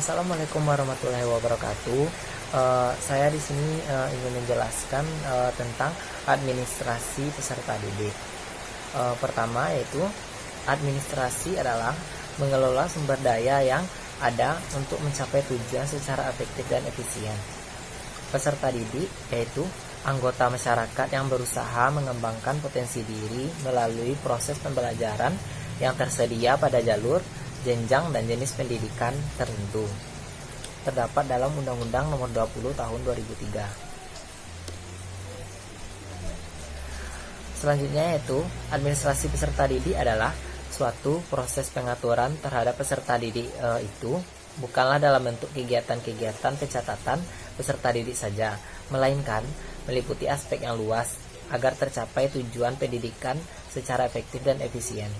Assalamualaikum warahmatullahi wabarakatuh. Saya di sini ingin menjelaskan tentang administrasi peserta didik. Pertama yaitu administrasi adalah mengelola sumber daya yang ada untuk mencapai tujuan secara efektif dan efisien. Peserta didik yaitu anggota masyarakat yang berusaha mengembangkan potensi diri melalui proses pembelajaran yang tersedia pada jalur, jenjang, dan jenis pendidikan tertentu. Terdapat dalam Undang-Undang Nomor 20 Tahun 2003. Selanjutnya yaitu administrasi peserta didik adalah suatu proses pengaturan terhadap peserta didik itu bukanlah dalam bentuk kegiatan-kegiatan pencatatan peserta didik saja, melainkan meliputi aspek yang luas agar tercapai tujuan pendidikan secara efektif dan efisien.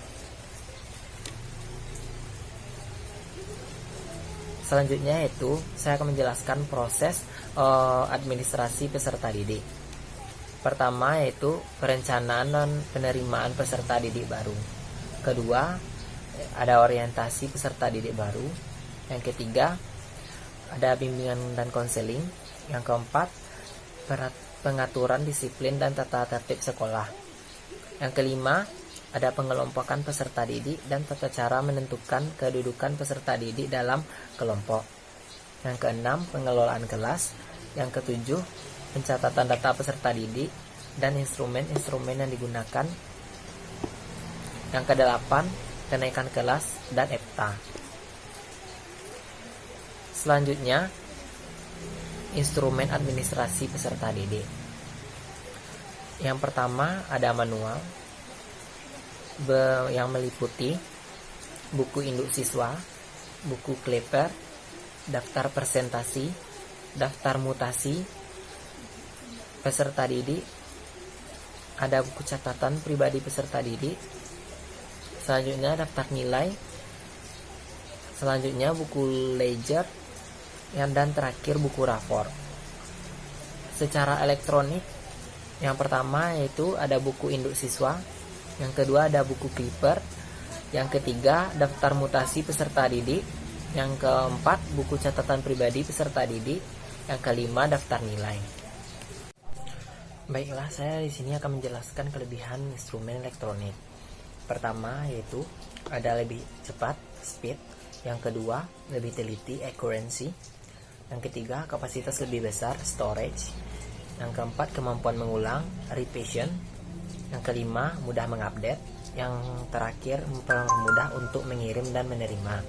Selanjutnya yaitu saya akan menjelaskan proses administrasi peserta didik. Pertama yaitu perencanaan dan penerimaan peserta didik baru. Kedua, ada orientasi peserta didik baru. Yang ketiga, ada bimbingan dan konseling. Yang keempat, pengaturan disiplin dan tata tertib sekolah. Yang kelima, ada pengelompokan peserta didik dan tata cara menentukan kedudukan peserta didik dalam kelompok. Yang keenam, pengelolaan kelas. Yang ketujuh, pencatatan data peserta didik dan instrumen-instrumen yang digunakan. Yang kedelapan, kenaikan kelas dan EPTA. Selanjutnya, instrumen administrasi peserta didik. Yang pertama, ada manual yang meliputi buku induk siswa, buku kleper, daftar presentasi, daftar mutasi peserta didik, ada buku catatan pribadi peserta didik, selanjutnya daftar nilai, selanjutnya buku ledger, dan terakhir buku rapor. Secara elektronik, yang pertama yaitu ada buku induk siswa, yang kedua ada buku clipper, yang ketiga daftar mutasi peserta didik, yang keempat buku catatan pribadi peserta didik, yang kelima daftar nilai. Baiklah, saya di sini akan menjelaskan kelebihan instrumen elektronik. Pertama yaitu ada lebih cepat, speed, yang kedua lebih teliti, accuracy, yang ketiga kapasitas lebih besar, storage, yang keempat kemampuan mengulang, repetition, yang kelima mudah mengupdate, yang terakhir mempermudah untuk mengirim dan menerima.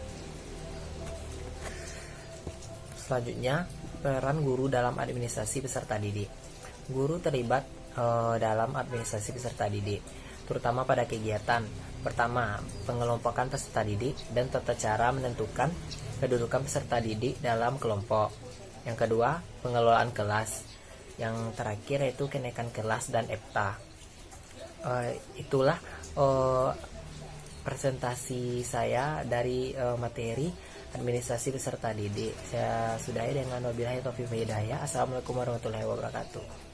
Selanjutnya, peran guru dalam administrasi peserta didik. Guru terlibat dalam administrasi peserta didik, terutama pada kegiatan. Pertama, pengelompokan peserta didik dan tata cara menentukan kedudukan peserta didik dalam kelompok. Yang kedua, pengelolaan kelas. Yang terakhir yaitu kenaikan kelas dan EPTA. Itulah presentasi saya dari materi administrasi peserta didik. Saya sudahi dengan wabillahi taufiq wal hidayah. Assalamualaikum warahmatullahi wabarakatuh.